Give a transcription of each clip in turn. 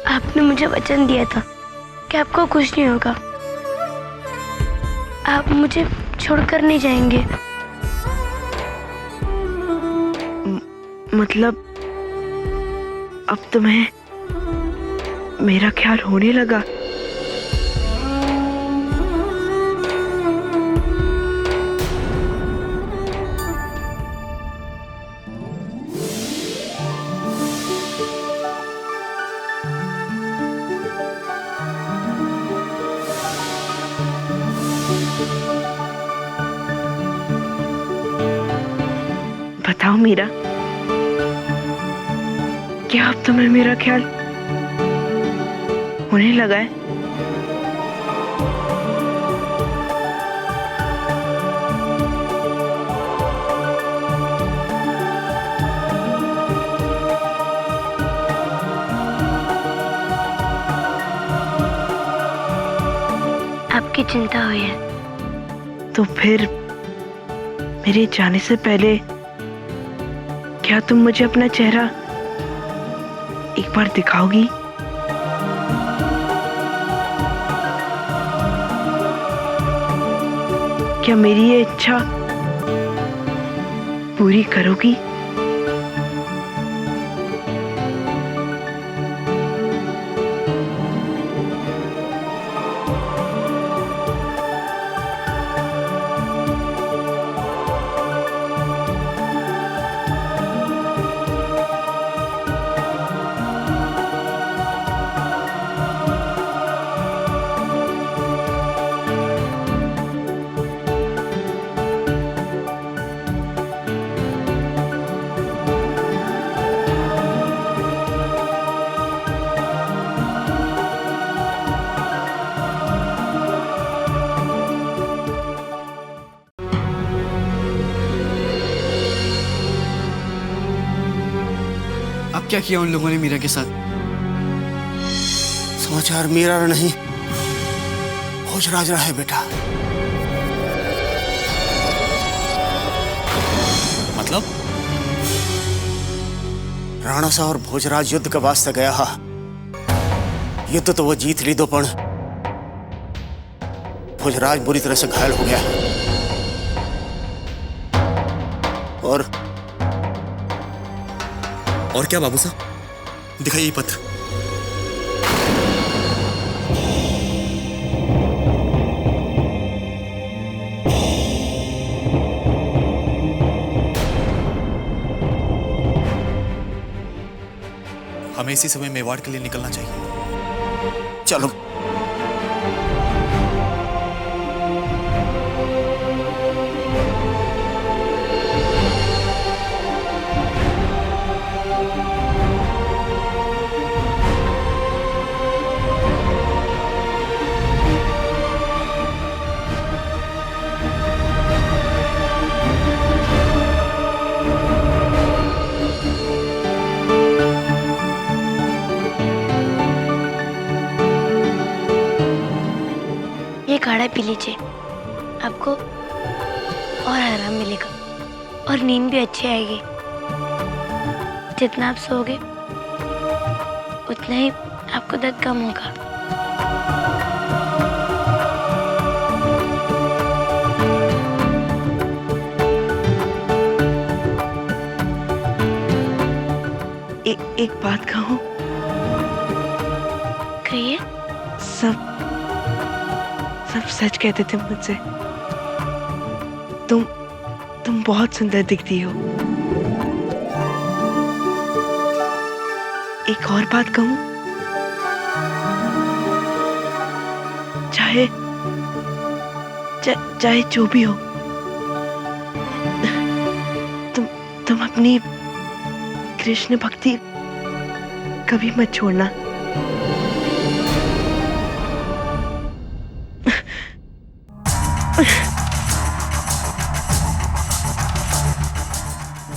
आपने मुझे वचन दिया था कि आपको कुछ नहीं होगा। आप मुझे छोड़कर नहीं जाएंगे। मतलब अब तुम्हें मेरा ख्याल होने लगा? बताओ मीरा, क्या अब तुम्हें मेरा ख्याल होने लगा है? आपकी चिंता हुई है। तो फिर मेरे जाने से पहले क्या तुम मुझे अपना चेहरा एक बार दिखाओगी? क्या मेरी ये इच्छा पूरी करोगी? अब क्या किया उन लोगों ने मीरा के साथ? समाचार मीरा रा नहीं, भोजराज रा है बेटा। मतलब? राणा सा और भोजराज युद्ध का वास्ते गया हा। युद्ध तो वो जीत ली दो, पण भोजराज बुरी तरह से घायल हो गया। और क्या बाबू साहब? दिखाइए पत्र। हमें इसी समय मेवाड़ के लिए निकलना चाहिए। चलो। काढ़ा पी लीजिए, आपको और आराम मिलेगा और नींद भी अच्छी आएगी। जितना आप सोओगे उतना ही आपको दर्द कम होगा। एक बात कहूं? कहिए। सब सच कहते थे मुझसे। तुम बहुत सुंदर दिखती हो। एक और बात कहूं? चाहे जो भी हो, तुम अपनी कृष्ण भक्ति कभी मत छोड़ना।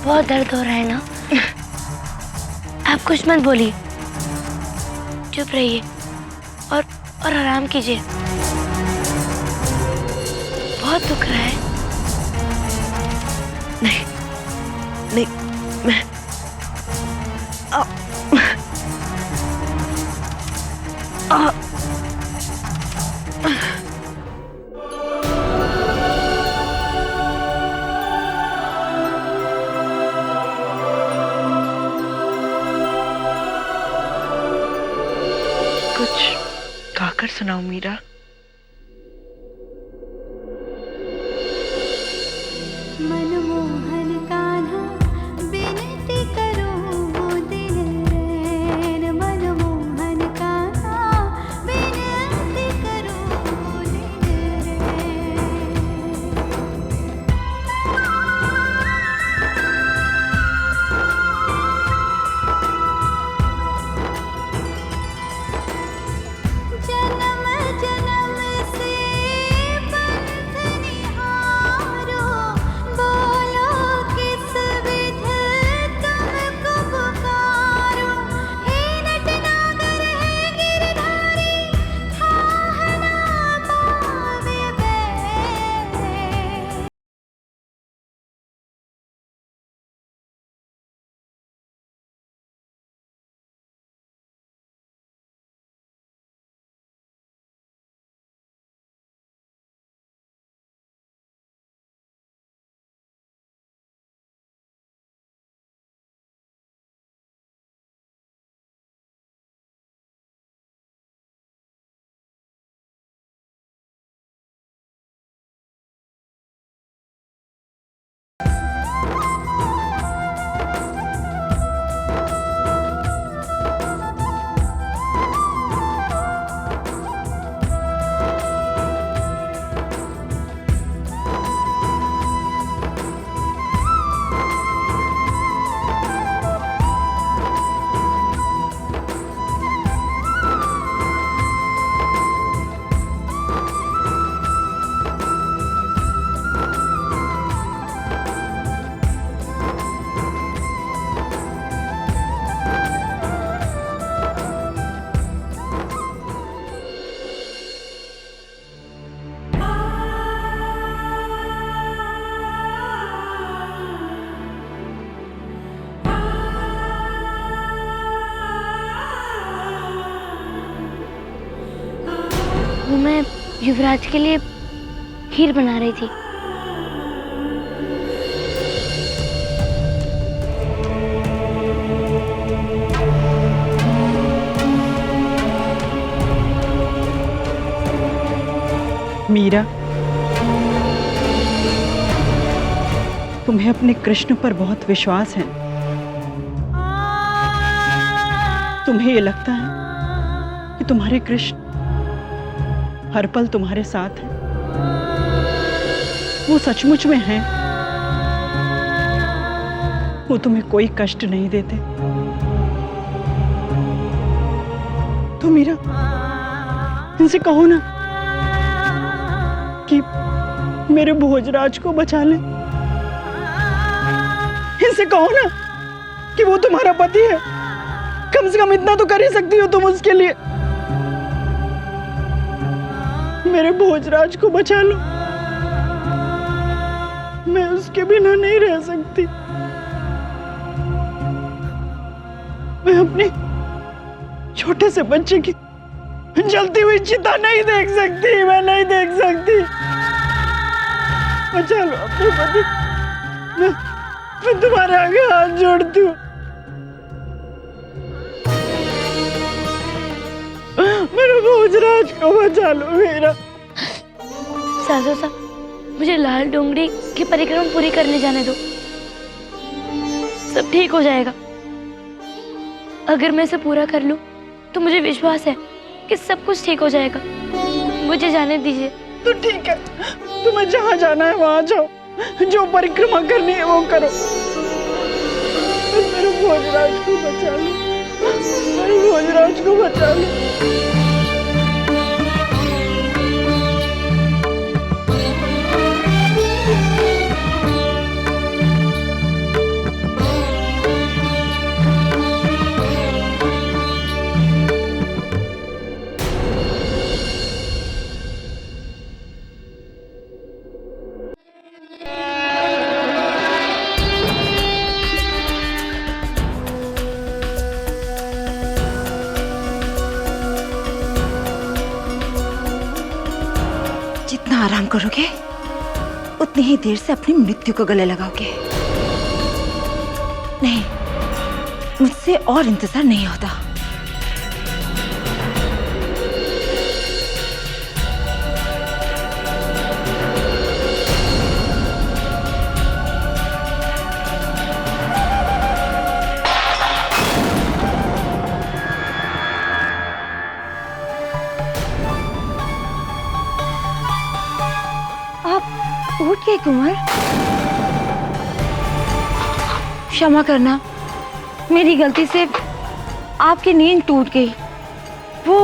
बहुत दर्द हो रहा है ना? आप कुछ मत बोलिए, चुप रहिए और आराम कीजिए। बहुत दुख रहा है। नहीं, मैं कुछ गाकर सुनाओ मीरा। मनमोहन कान्हा विनती करो दिल रैन, मनमोहन कान्हा विनती करो दिल रैन। जन्म जन्म से पंथ निहारो, बोलो किस विध तुमको पुकारो। हे नटनागर है गिरधारी, ठाह ना पावे बैर। वो मैं युवराज के लिए खीर बना रही थी। मीरा, तुम्हें अपने कृष्ण पर बहुत विश्वास है। तुम्हें ये लगता है कि तुम्हारे कृष्ण हर पल तुम्हारे साथ हैं। वो सचमुच में हैं। वो तुम्हें कोई कष्ट नहीं देते। तो मीरा, इनसे कहो ना कि मेरे भोजराज को बचा ले। इनसे कहो ना कि वो तुम्हारा पति है। कम से कम इतना तो कर ही सकती हो तुम उसके लिए। मेरे भोजराज को बचा लो। मैं उसके बिना नहीं रह सकती। मैं अपने छोटे से बच्चे की जलती हुई चिता नहीं देख सकती। मैं नहीं देख सकती। बचा लो अपने पति। मैं तुम्हारे आगे हाथ जोड़ती हूँ। मेरे भोजराज को बचा लो मेरा। सासू साहब, मुझे लाल डोंगरी की परिक्रमा पूरी करने जाने दो। सब ठीक हो जाएगा। अगर मैं इसे पूरा कर लूं तो मुझे विश्वास है कि सब कुछ ठीक हो जाएगा। मुझे जाने दीजिए। तो ठीक है, तुम्हें जहाँ जाना है वहाँ जाओ। जो परिक्रमा करनी है वो करो। मेरे भोजराज को बचा लो। मेरे भोजराज को बचा लो। आराम करोगे उतनी ही देर से अपनी मृत्यु को गले लगाओगे। नहीं, मुझसे और इंतजार नहीं होता। उठ गए कुंवर? क्षमा करना, मेरी गलती से आपकी नींद टूट गई। वो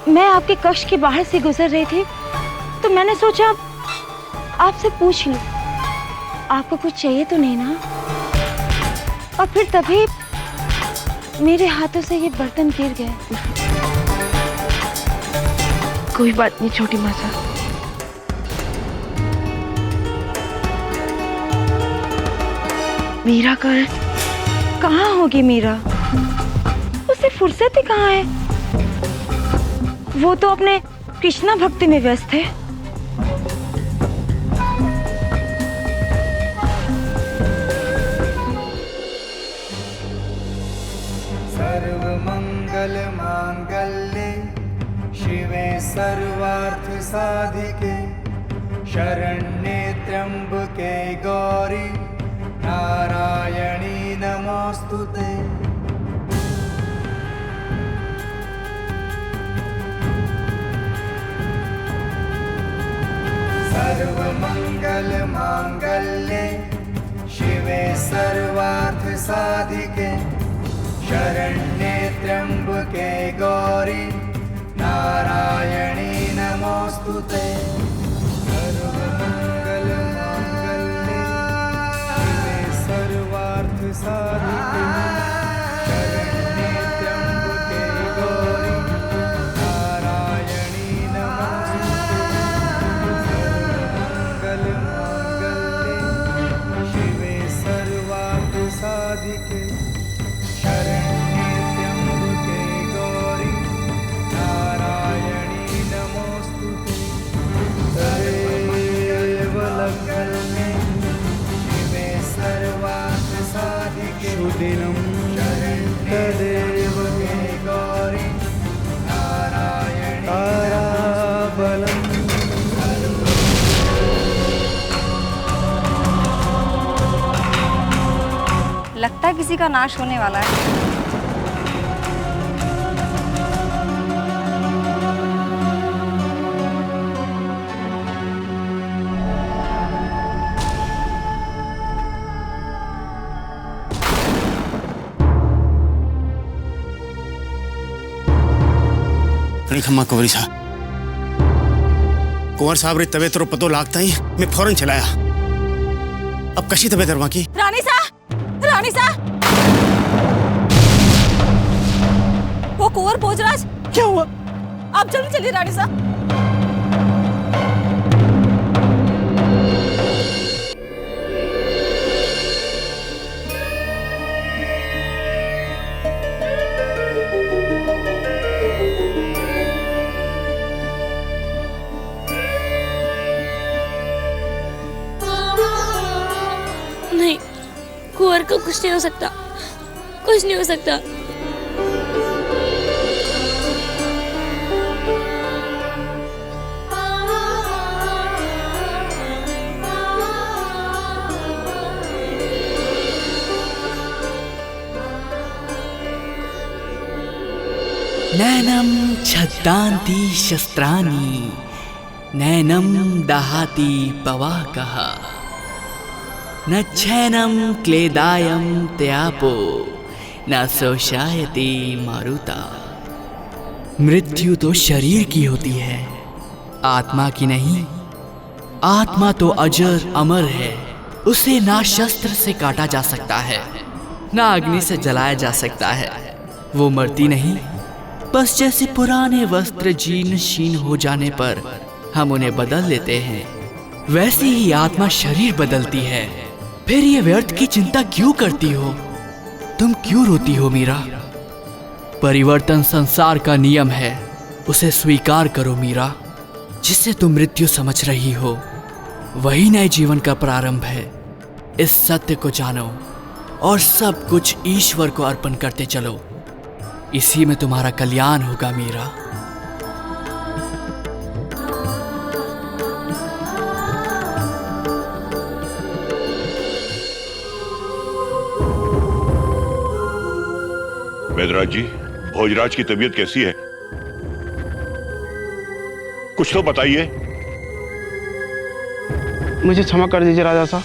मैं आपके कक्ष के बाहर से गुजर रही थी तो मैंने सोचा आपसे पूछ लूं, आपको कुछ चाहिए तो नहीं ना? और फिर तभी मेरे हाथों से ये बर्तन गिर गए। कोई बात नहीं छोटी माता। मीरा कहाँ होगी मीरा? उसे फुर्सत ही कहाँ है? वो तो अपने कृष्णा भक्ति में व्यस्त है। सर्वमंगल मांगल्ये शिवे सर्वार्थ साधिके शरण्ये त्र्यंबके गौरी नारायणी नमोस्तुते। सर्वमंगल मांगल्ये शिवे सर्वार्थ साधिके शरण्ये त्र्यंबके गौरी नारायणी नमोस्तुते। सर्वमंगल मांगल्ये शिवे सर्वार्थ साधिके शरण्ये त्र्यंबके गौरी नारायणी नमोस्तुते। सर्वमंगल मांगल्ये शिवे सर्वार्थ साधिके शरण्ये त्र्यंबके गौरी नारायणी नमोस्तुते। सर्वमंगलमङ्गले शिवे सर्वार्थ साधिके सुदिनं शरण्ये गौरी नारायणी ताराबलम्। लगता है किसी का नाश होने वाला है। खम्मा कुंवरी साहब, कुंवर साहब री तबीयत रो पतो लागता ही मैं फौरन चलाया। अब कशी तबीयत रवा की? रानी सा, वो कुंवर भोजराज। क्या हुआ? आप जल्दी चलिए रानी सा। नहीं, कुंवर को कुछ नहीं हो सकता, कुछ नहीं हो सकता। नैनम छद्दान्ति शस्त्राणि नैनम दहाति पवाकः न चैनम क्लेदायम त्यापो न शोषायति मारुता। मृत्यु तो शरीर की होती है, आत्मा की नहीं। आत्मा तो अजर अमर है, उसे ना शस्त्र से काटा जा सकता है ना अग्नि से जलाया जा सकता है। वो मरती नहीं, बस जैसे पुराने वस्त्र जीर्ण शीर्ण हो जाने पर हम उन्हें बदल लेते हैं, वैसी ही आत्मा शरीर बदलती है। फिर ये व्यर्थ की चिंता क्यों करती हो? तुम क्यों रोती हो मीरा? परिवर्तन संसार का नियम है, उसे स्वीकार करो मीरा। जिसे तुम मृत्यु समझ रही हो वही नए जीवन का प्रारंभ है। इस सत्य को जानो और सब कुछ ईश्वर को अर्पण करते चलो। इसी में तुम्हारा कल्याण होगा मीरा। वेदराज जी, भोजराज की तबीयत कैसी है? कुछ तो बताइए। मुझे क्षमा कर दीजिए राजा साहब,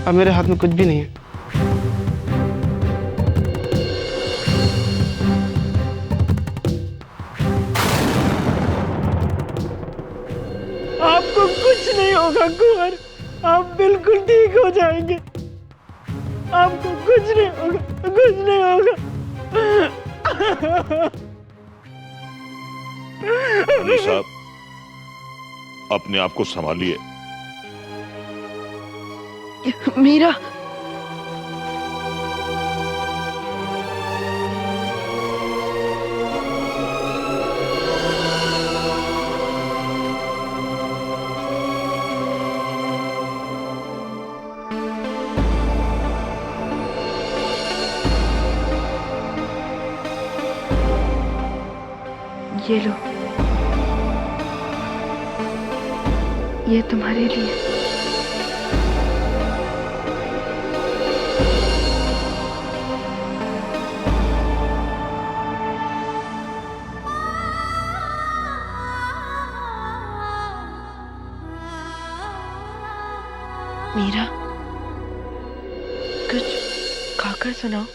अब मेरे हाथ में कुछ भी नहीं है। आपको कुछ नहीं होगा कुंवर, आप बिल्कुल ठीक हो जाएंगे। आपको कुछ नहीं होगा, कुछ नहीं होगा। अली साहब, अपने आप को संभालिए। मीरा, ये लो, ये तुम्हारे लिए। मीरा, कुछ खाकर सुनाओ।